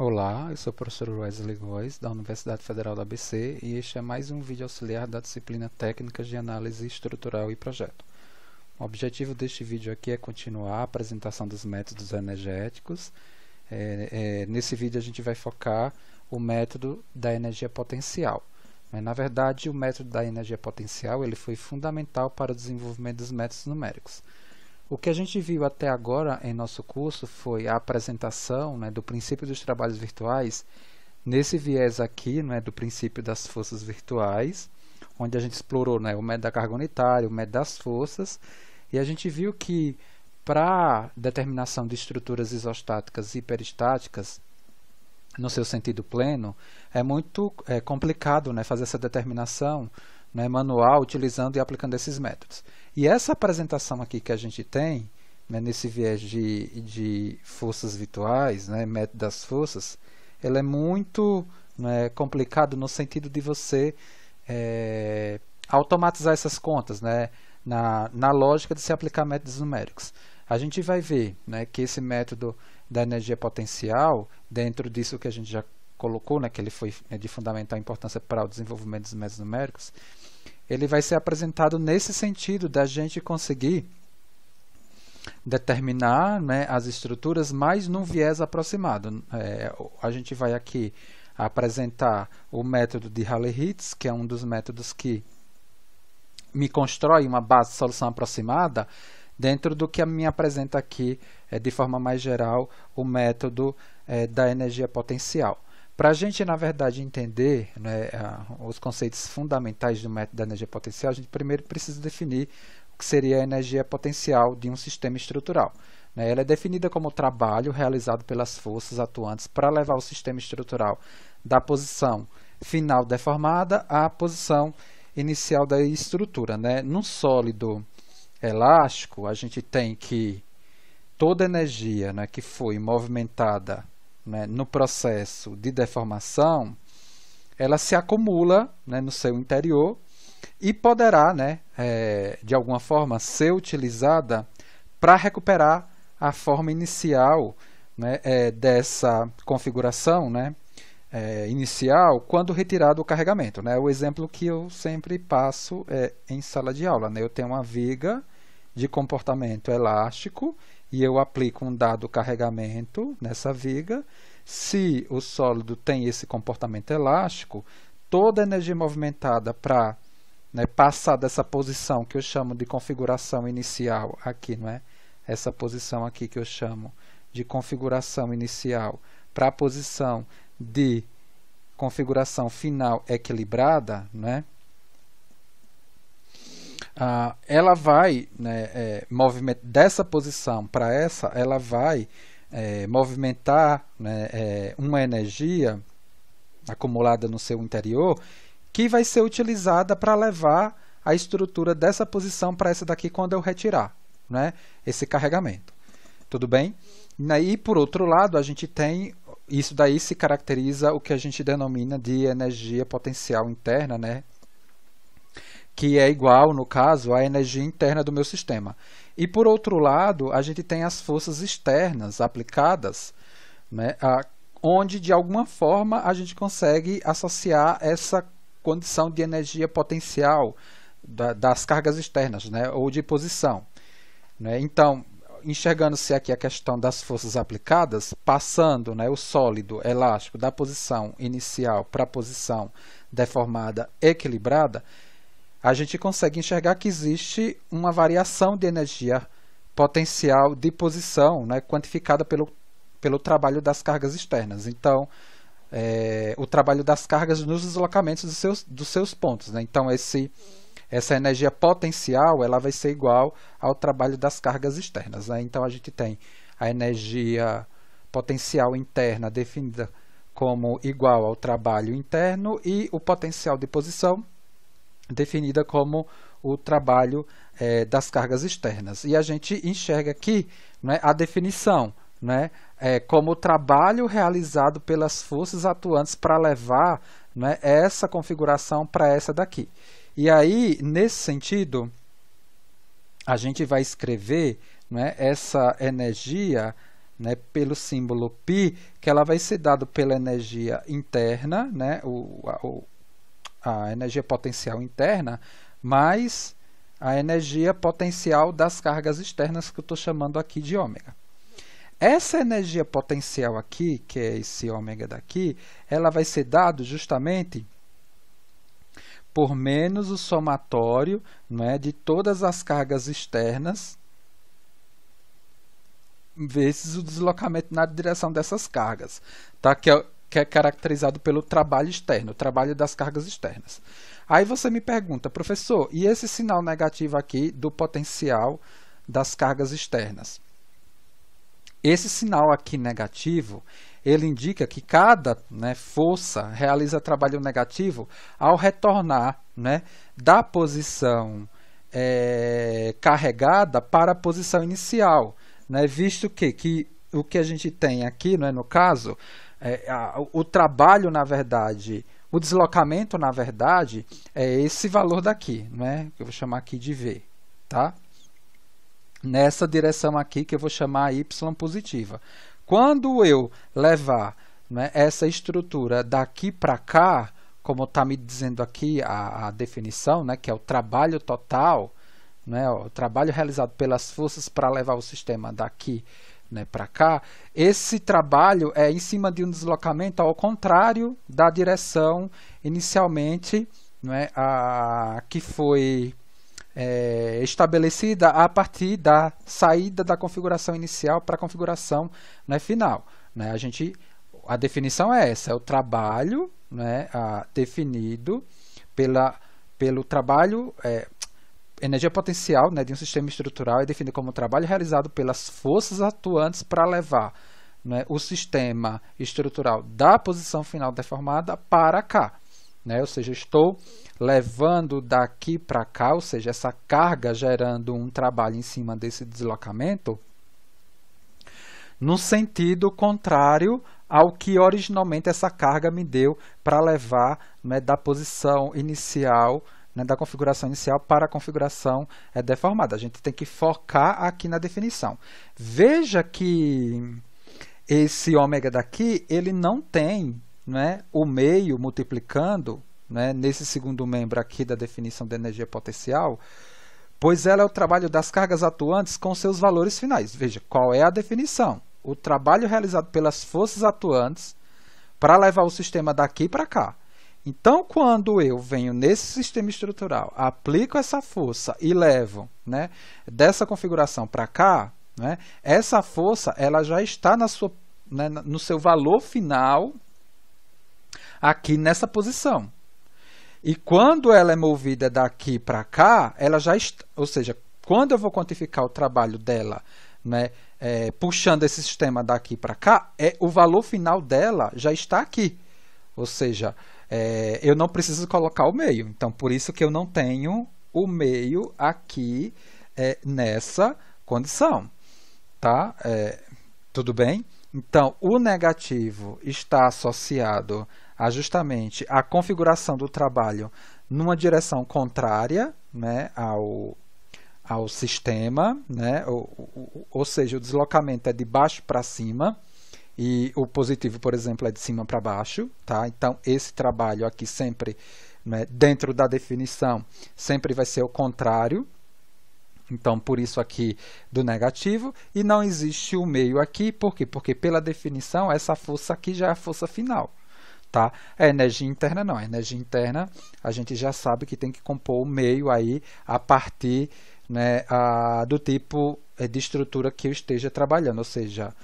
Olá, eu sou o professor Wesley Góes, da Universidade Federal da ABC, e este é mais um vídeo auxiliar da disciplina Técnicas de Análise Estrutural e Projeto. O objetivo deste vídeo aqui é continuar a apresentação dos métodos energéticos. Nesse vídeo a gente vai focar o método da energia potencial. Na verdade, o método da energia potencial ele foi fundamental para o desenvolvimento dos métodos numéricos. O que a gente viu até agora em nosso curso foi a apresentação do princípio dos trabalhos virtuais, nesse viés aqui do princípio das forças virtuais, onde a gente explorou o método da carga unitária, o método das forças, e a gente viu que para determinação de estruturas isostáticas e hiperestáticas, no seu sentido pleno, é muito complicado fazer essa determinação manual, utilizando e aplicando esses métodos. E essa apresentação aqui que a gente tem, nesse viés de forças virtuais, método das forças, ela é muito complicado no sentido de você automatizar essas contas, na lógica de se aplicar métodos numéricos. A gente vai ver que esse método da energia potencial, dentro disso que a gente já colocou, que ele foi de fundamental importância para o desenvolvimento dos métodos numéricos, ele vai ser apresentado nesse sentido da gente conseguir determinar as estruturas mais num viés aproximado. A gente vai aqui apresentar o método de Rayleigh-Ritz, que é um dos métodos que me constrói uma base de solução aproximada, dentro do que me apresenta aqui, de forma mais geral, o método da energia potencial. Para a gente, na verdade, entender os conceitos fundamentais do método da energia potencial, a gente primeiro precisa definir o que seria a energia potencial de um sistema estrutural. Ela é definida como o trabalho realizado pelas forças atuantes para levar o sistema estrutural da posição final deformada à posição inicial da estrutura. Num sólido elástico, a gente tem que toda energia que foi movimentada no processo de deformação, ela se acumula no seu interior e poderá, de alguma forma, ser utilizada para recuperar a forma inicial dessa configuração inicial quando retirado o carregamento. O exemplo que eu sempre passo é em sala de aula. Eu tenho uma viga de comportamento elástico e eu aplico um dado carregamento nessa viga. Se o sólido tem esse comportamento elástico, toda a energia movimentada para passar dessa posição que eu chamo de configuração inicial, aqui, essa posição aqui que eu chamo de configuração inicial, para a posição de configuração final equilibrada, ela vai movimentar dessa posição para essa, ela vai movimentar uma energia acumulada no seu interior que vai ser utilizada para levar a estrutura dessa posição para essa daqui quando eu retirar esse carregamento. Tudo bem? E por outro lado, a gente tem, isso daí se caracteriza o que a gente denomina de energia potencial interna, que é igual, no caso, à energia interna do meu sistema. E, por outro lado, a gente tem as forças externas aplicadas, onde, de alguma forma, a gente consegue associar essa condição de energia potencial das cargas externas, ou de posição. Então, enxergando-se aqui a questão das forças aplicadas, passando o sólido elástico da posição inicial para a posição deformada equilibrada, a gente consegue enxergar que existe uma variação de energia potencial de posição quantificada pelo trabalho das cargas externas. Então, o trabalho das cargas nos deslocamentos dos seus pontos. Então, essa energia potencial ela vai ser igual ao trabalho das cargas externas. Então, a gente tem a energia potencial interna definida como igual ao trabalho interno e o potencial de posição definida como o trabalho das cargas externas. E a gente enxerga aqui a definição como o trabalho realizado pelas forças atuantes para levar essa configuração para essa daqui. E aí, nesse sentido, a gente vai escrever essa energia né, pelo símbolo π, que ela vai ser dada pela energia interna, né, a energia potencial interna, mais a energia potencial das cargas externas, que eu estou chamando aqui de ômega. Essa energia potencial aqui, que é esse ômega daqui, ela vai ser dada justamente por menos o somatório, né, de todas as cargas externas vezes o deslocamento na direção dessas cargas, tá? Que é caracterizado pelo trabalho externo, o trabalho das cargas externas. Aí você me pergunta, professor, e esse sinal negativo aqui do potencial das cargas externas? Esse sinal aqui negativo, ele indica que cada, né, força realiza trabalho negativo ao retornar, né, da posição carregada para a posição inicial, né, visto que o que a gente tem aqui, né, no caso, o trabalho, na verdade, o deslocamento, na verdade, é esse valor daqui, né, que eu vou chamar aqui de V, tá? Nessa direção aqui, que eu vou chamar y positiva. Quando eu levar, né, essa estrutura daqui para cá, como está me dizendo aqui a definição, né, que é o trabalho total, né, o trabalho realizado pelas forças para levar o sistema daqui, né, para cá, esse trabalho é em cima de um deslocamento ao contrário da direção inicialmente, né, que foi estabelecida a partir da saída da configuração inicial para a configuração, né, final. Né? A definição é essa, é o trabalho, né, definido pelo trabalho, energia potencial, né, de um sistema estrutural é definido como trabalho realizado pelas forças atuantes para levar, né, o sistema estrutural da posição final deformada para cá. Né? Ou seja, estou levando daqui para cá, ou seja, essa carga gerando um trabalho em cima desse deslocamento, no sentido contrário ao que originalmente essa carga me deu para levar, né, da posição inicial, né, da configuração inicial para a configuração deformada. A gente tem que focar aqui na definição. Veja que esse ômega daqui, ele não tem, né, o meio multiplicando, né, nesse segundo membro aqui da definição da energia potencial, pois ela é o trabalho das cargas atuantes com seus valores finais. Veja, qual é a definição? O trabalho realizado pelas forças atuantes para levar o sistema daqui para cá. Então, quando eu venho nesse sistema estrutural, aplico essa força e levo, né, dessa configuração para cá, né, essa força ela já está né, no seu valor final aqui nessa posição. E quando ela é movida daqui para cá, ela já está, ou seja, quando eu vou quantificar o trabalho dela, né, puxando esse sistema daqui para cá, o valor final dela já está aqui. Ou seja, eu não preciso colocar o meio. Então, por isso que eu não tenho o meio aqui nessa condição. Tá? Tudo bem? Então, o negativo está associado justamente a configuração do trabalho numa direção contrária, né, ao sistema, né, ou seja, o deslocamento é de baixo para cima e o positivo, por exemplo, é de cima para baixo. Tá? Então, esse trabalho aqui sempre, né, dentro da definição, sempre vai ser o contrário. Então, por isso aqui do negativo, e não existe o meio aqui, por quê? Porque pela definição, essa força aqui já é a força final. Tá? A energia interna não, a energia interna a gente já sabe que tem que compor o meio aí a partir, né, do tipo de estrutura que eu esteja trabalhando, ou seja,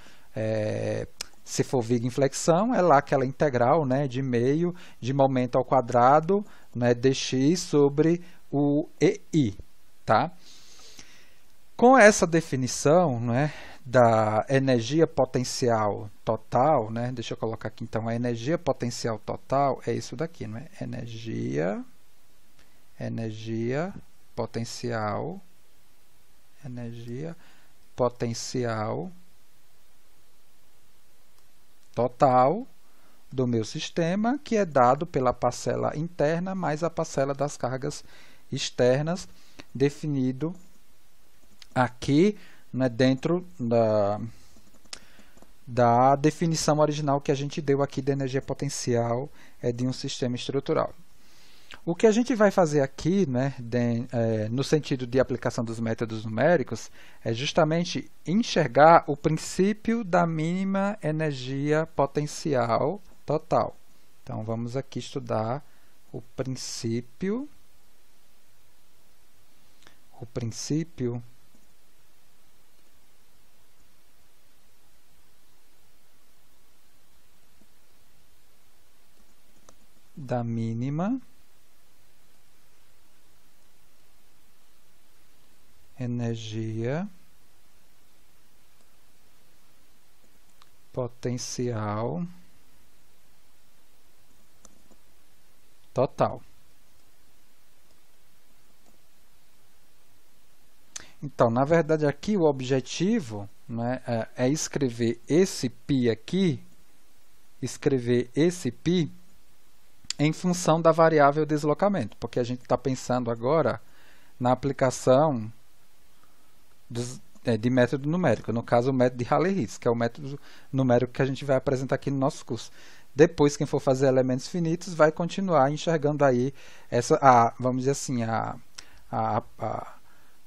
se for viga em flexão, é lá aquela integral, né, de meio de momento ao quadrado, né, dx sobre o EI. Tá? Com essa definição, né, da energia potencial total, né, deixa eu colocar aqui então, a energia potencial total é isso daqui, não é? Energia potencial total do meu sistema, que é dado pela parcela interna mais a parcela das cargas externas, definido aqui, né, dentro da definição original que a gente deu aqui da energia potencial de um sistema estrutural. O que a gente vai fazer aqui, né, no sentido de aplicação dos métodos numéricos, é justamente enxergar o princípio da mínima energia potencial total. Então, vamos aqui estudar o princípio da mínima energia potencial total. Então, na verdade, aqui o objetivo, né, é escrever esse π aqui, em função da variável deslocamento, porque a gente está pensando agora na aplicação de método numérico, no caso o método de Rayleigh-Ritz, que é o método numérico que a gente vai apresentar aqui no nosso curso. Depois, quem for fazer elementos finitos vai continuar enxergando aí vamos dizer assim, a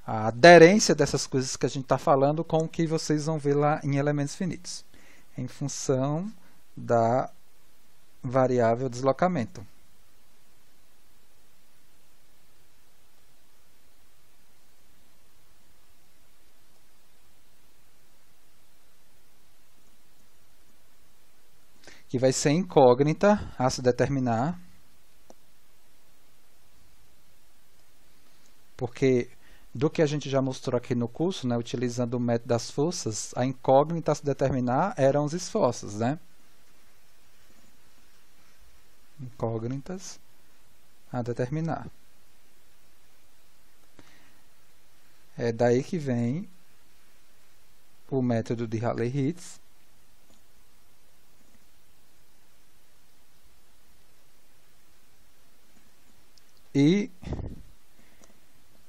aderência dessas coisas que a gente está falando com o que vocês vão ver lá em elementos finitos, em função da variável deslocamento. Que vai ser incógnita a se determinar, porque do que a gente já mostrou aqui no curso, né, utilizando o método das forças, a incógnita a se determinar eram os esforços, né? Incógnitas a determinar. É daí que vem o método de Rayleigh-Ritz, e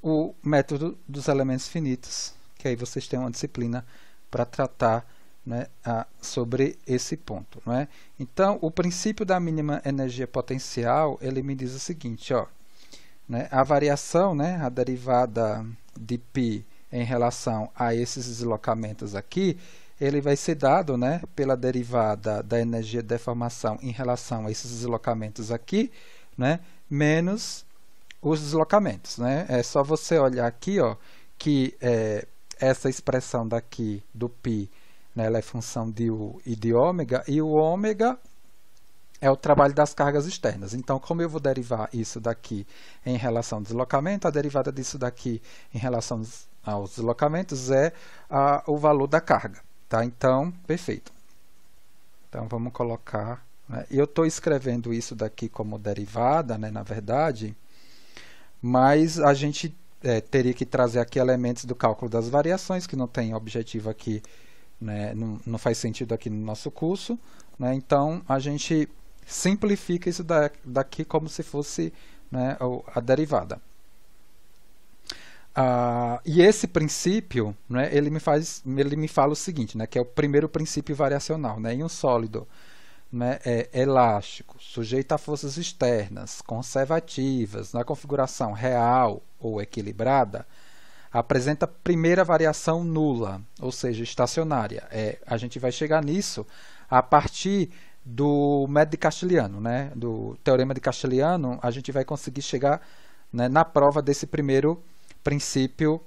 o método dos elementos finitos, que aí vocês têm uma disciplina para tratar, né, sobre esse ponto, né? Então, o princípio da mínima energia potencial, ele me diz o seguinte, ó, né, a variação, né, a derivada de π em relação a esses deslocamentos aqui, ele vai ser dado, né, pela derivada da energia de deformação em relação a esses deslocamentos aqui, né, menos os deslocamentos, né? É só você olhar aqui, ó, que essa expressão daqui do π, né, ela é função de U e de ômega, e o ômega é o trabalho das cargas externas. Então, como eu vou derivar isso daqui em relação ao deslocamento, a derivada disso daqui em relação aos deslocamentos é o valor da carga, tá? Então, perfeito. Então, vamos colocar, né? Eu estou escrevendo isso daqui como derivada, né, na verdade, mas a gente teria que trazer aqui elementos do cálculo das variações, que não tem objetivo aqui, né, não faz sentido aqui no nosso curso, né, então a gente simplifica isso daqui como se fosse, né, a derivada. E esse princípio, né, ele me fala o seguinte, né, que é o primeiro princípio variacional, né, em um sólido, né, elástico, sujeito a forças externas, conservativas, na configuração real ou equilibrada, apresenta primeira variação nula, ou seja, estacionária. A gente vai chegar nisso a partir do método de Castiliano, né, do teorema de Castiliano, a gente vai conseguir chegar, né, na prova desse primeiro princípio,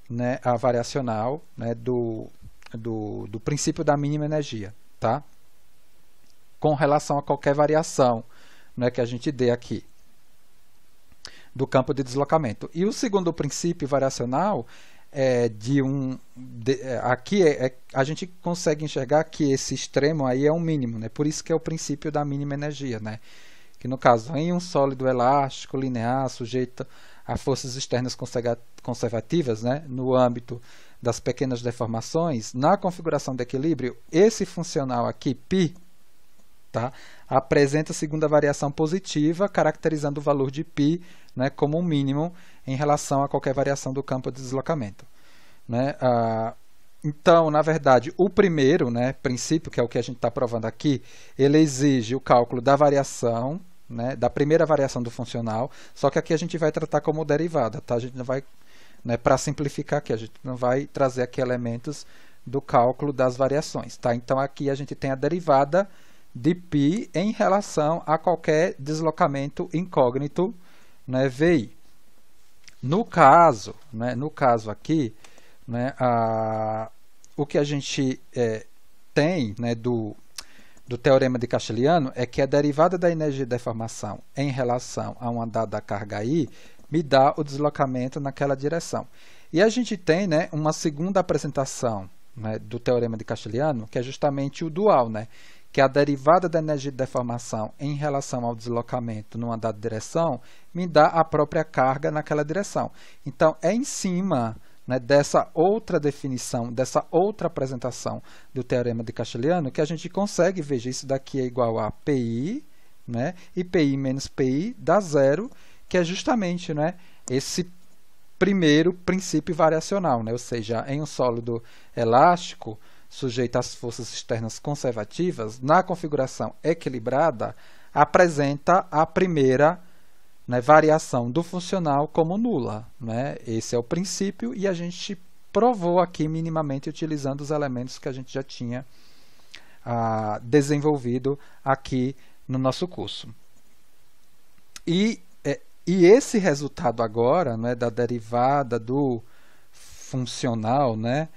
né, variacional, né, do princípio da mínima energia, tá? Com relação a qualquer variação, né, que a gente dê aqui do campo de deslocamento. E o segundo princípio variacional aqui a gente consegue enxergar que esse extremo aí é um mínimo, né? Por isso que é o princípio da mínima energia, né? Que no caso, em um sólido elástico, linear, sujeito a forças externas conservativas, né, no âmbito das pequenas deformações, na configuração de equilíbrio, esse funcional aqui, π, tá, apresenta a segunda variação positiva, caracterizando o valor de π, né, como um mínimo em relação a qualquer variação do campo de deslocamento, né? Então, na verdade, o primeiro, né, princípio, que é o que a gente está provando aqui, ele exige o cálculo da variação, né, da primeira variação do funcional, só que aqui a gente vai tratar como derivada, tá? A gente não vai, né, para simplificar aqui, a gente não vai trazer aqui elementos do cálculo das variações, tá? Então aqui a gente tem a derivada de π em relação a qualquer deslocamento incógnito, né, VI. No caso aqui, né, o que a gente tem, né, do teorema de Casteliano é que a derivada da energia de deformação em relação a uma dada carga I me dá o deslocamento naquela direção. E a gente tem, né, uma segunda apresentação, né, do teorema de Casteliano, que é justamente o dual, né, que a derivada da energia de deformação em relação ao deslocamento numa dada direção me dá a própria carga naquela direção. Então, é em cima, né, dessa outra definição, dessa outra apresentação do teorema de Casteliano, que a gente consegue, veja, isso daqui é igual a PI, né, e PI menos PI dá zero, que é justamente, né, esse primeiro princípio variacional, né, ou seja, em um sólido elástico, sujeito às forças externas conservativas, na configuração equilibrada, apresenta a primeira, né, variação do funcional como nula, né? Esse é o princípio e a gente provou aqui minimamente utilizando os elementos que a gente já tinha desenvolvido aqui no nosso curso. E esse resultado agora, né, da derivada do funcional, né,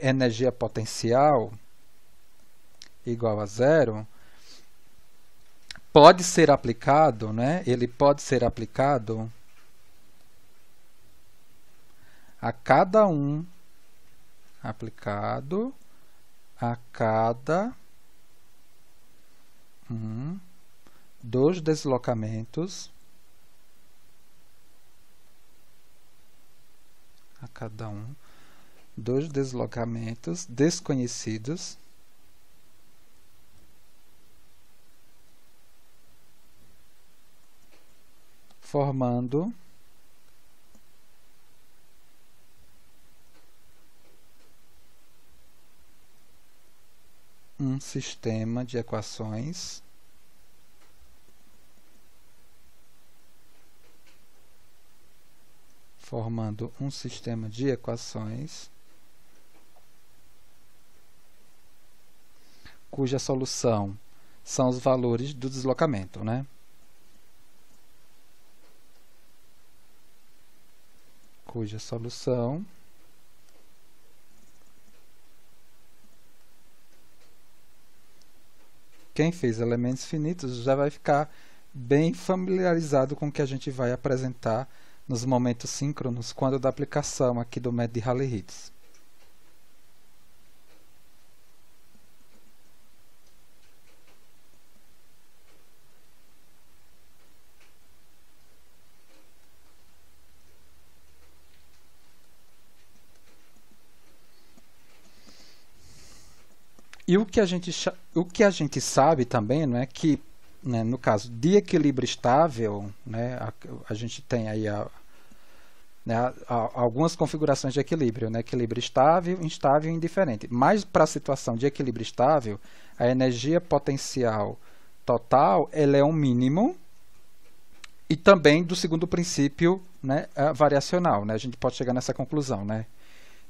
energia potencial igual a zero, pode ser aplicado, né? Ele pode ser aplicado a cada dos deslocamentos, desconhecidos formando um sistema de equações cuja solução são os valores do deslocamento, né? Cuja solução quem fez elementos finitos já vai ficar bem familiarizado com o que a gente vai apresentar nos momentos síncronos quando da aplicação aqui do método de Rayleigh-Ritz. E o que a gente sabe também, não é que, né, no caso de equilíbrio estável, né, a gente tem aí algumas configurações de equilíbrio, né, equilíbrio estável, instável e indiferente. Mas para a situação de equilíbrio estável, a energia potencial total ela é um mínimo, e também do segundo princípio, né, variacional. Né, a gente pode chegar nessa conclusão, né,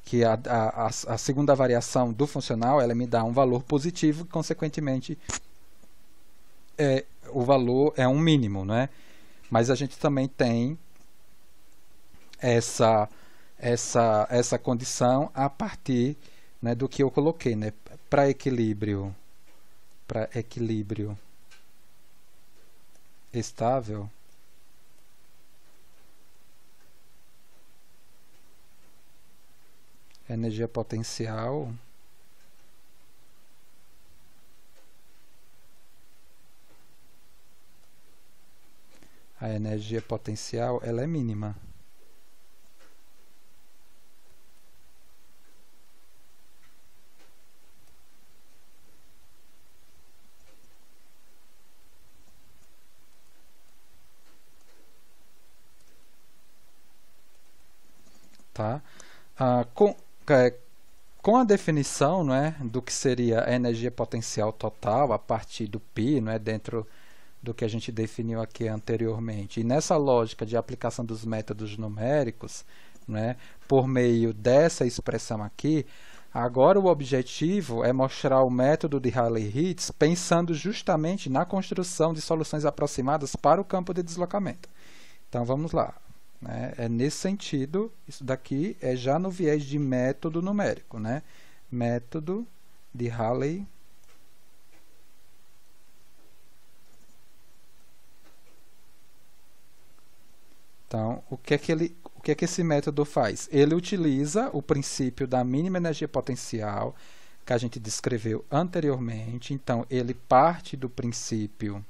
que a segunda variação do funcional ela me dá um valor positivo e, consequentemente, o valor é um mínimo, né? Mas a gente também tem essa condição a partir, né, do que eu coloquei, né? Para equilíbrio estável, energia potencial ela é mínima. Tá? com a definição, não é, do que seria a energia potencial total a partir do π, não é, dentro do que a gente definiu aqui anteriormente, e nessa lógica de aplicação dos métodos numéricos, não é, por meio dessa expressão aqui, agora o objetivo é mostrar o método de Rayleigh-Ritz pensando justamente na construção de soluções aproximadas para o campo de deslocamento. Então vamos lá. É nesse sentido, isso daqui é já no viés de método numérico, né? Método de Rayleigh. Então, o que é que esse método faz? Ele utiliza o princípio da mínima energia potencial que a gente descreveu anteriormente. Então, ele parte do princípio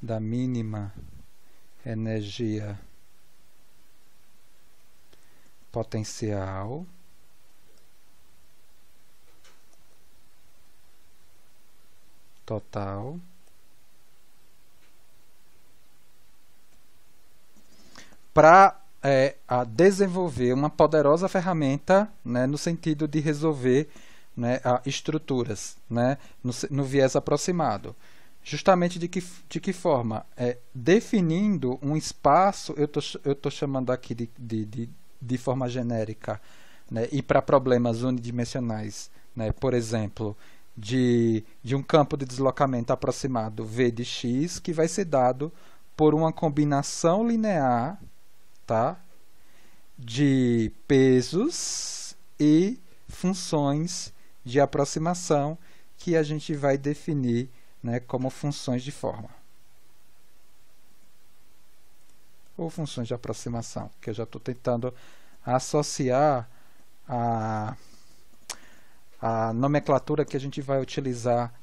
da mínima energia potencial total para desenvolver uma poderosa ferramenta, né, no sentido de resolver, né, estruturas, né, no viés aproximado. Justamente de que forma? Definindo um espaço, eu tô chamando aqui de forma genérica, né, e para problemas unidimensionais, né, por exemplo, de um campo de deslocamento aproximado V de x, que vai ser dado por uma combinação linear, tá, de pesos e funções de aproximação que a gente vai definir, né, como funções de forma. Ou funções de aproximação, que eu já estou tentando associar a nomenclatura que a gente vai utilizar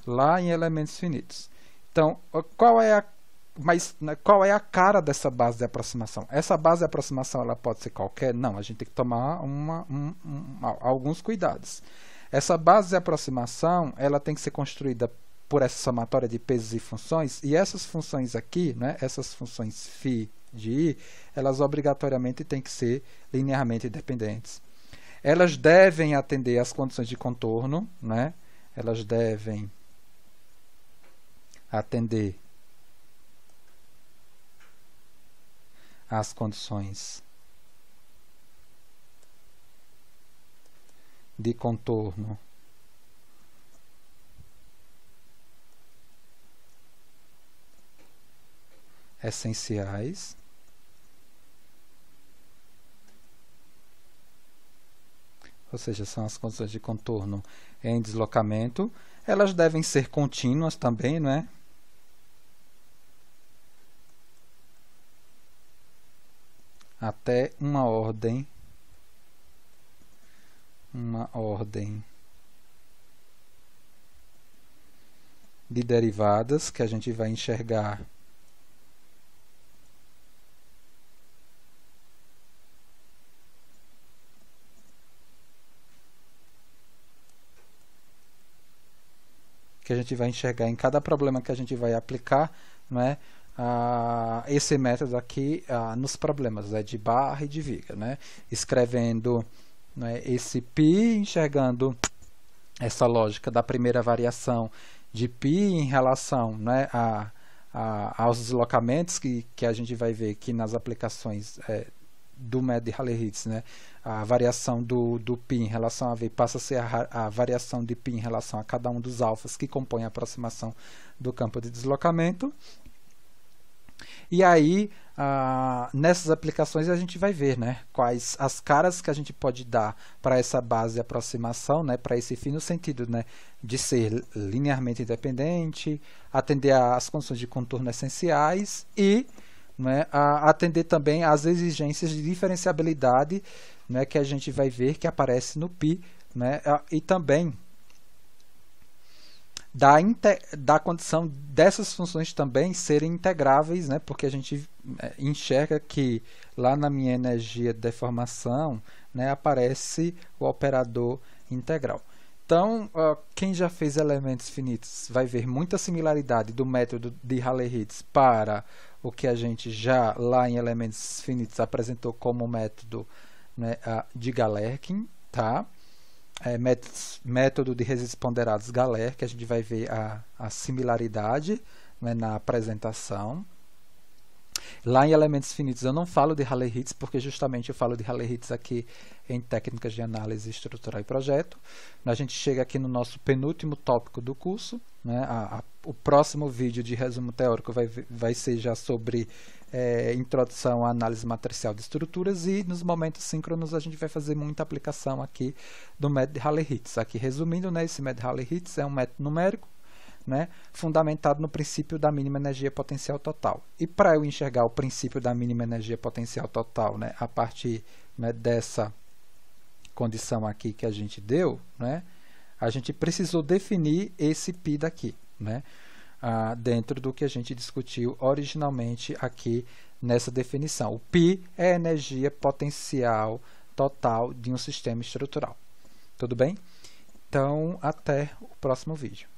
lá em elementos finitos. Então, qual é a cara dessa base de aproximação? Essa base de aproximação ela pode ser qualquer? Não, a gente tem que tomar alguns cuidados. Essa base de aproximação ela tem que ser construída por essa somatória de pesos e funções, e essas funções aqui, né, essas funções φ de i, elas obrigatoriamente têm que ser linearmente dependentes. Elas devem atender às condições de contorno, né? Elas devem atender às condições de contorno essenciais. Ou seja, são as condições de contorno em deslocamento. Elas devem ser contínuas também, né? Até uma ordem de derivadas que a gente vai enxergar em cada problema que a gente vai aplicar, né, esse método aqui nos problemas, né, de barra e de viga, né, escrevendo, né, esse π, enxergando essa lógica da primeira variação de π em relação, né, aos deslocamentos que a gente vai ver aqui nas aplicações do método de Rayleigh-Ritz, né, a variação do π em relação a V passa a ser a variação de π em relação a cada um dos alfas que compõem a aproximação do campo de deslocamento. E aí, nessas aplicações a gente vai ver, né, quais as caras que a gente pode dar para essa base de aproximação, né, para esse fim, no sentido, né, de ser linearmente independente, atender às condições de contorno essenciais e, né, atender também às exigências de diferenciabilidade, né, que a gente vai ver que aparece no π, né, e também da condição dessas funções também serem integráveis, né, porque a gente enxerga que lá na minha energia de deformação, né, aparece o operador integral. Então, quem já fez elementos finitos vai ver muita similaridade do método de Rayleigh-Ritz para o que a gente já lá em elementos finitos apresentou como método, né, de Galerkin, tá? Método de resíduos ponderados Galerkin, que a gente vai ver a similaridade, né, na apresentação. Lá em elementos finitos eu não falo de Rayleigh-Ritz, porque justamente eu falo de Rayleigh-Ritz aqui em técnicas de análise estrutural e projeto. A gente chega aqui no nosso penúltimo tópico do curso, né? O próximo vídeo de resumo teórico vai ser já sobre introdução à análise matricial de estruturas, e nos momentos síncronos a gente vai fazer muita aplicação aqui do método de Rayleigh-Ritz. Aqui resumindo, né, esse método de Rayleigh-Ritz é um método numérico, né, fundamentado no princípio da mínima energia potencial total. E para eu enxergar o princípio da mínima energia potencial total, né, a partir, né, dessa condição aqui que a gente deu, né, a gente precisou definir esse π daqui, né, dentro do que a gente discutiu originalmente aqui nessa definição. O π é a energia potencial total de um sistema estrutural. Tudo bem? Então, até o próximo vídeo.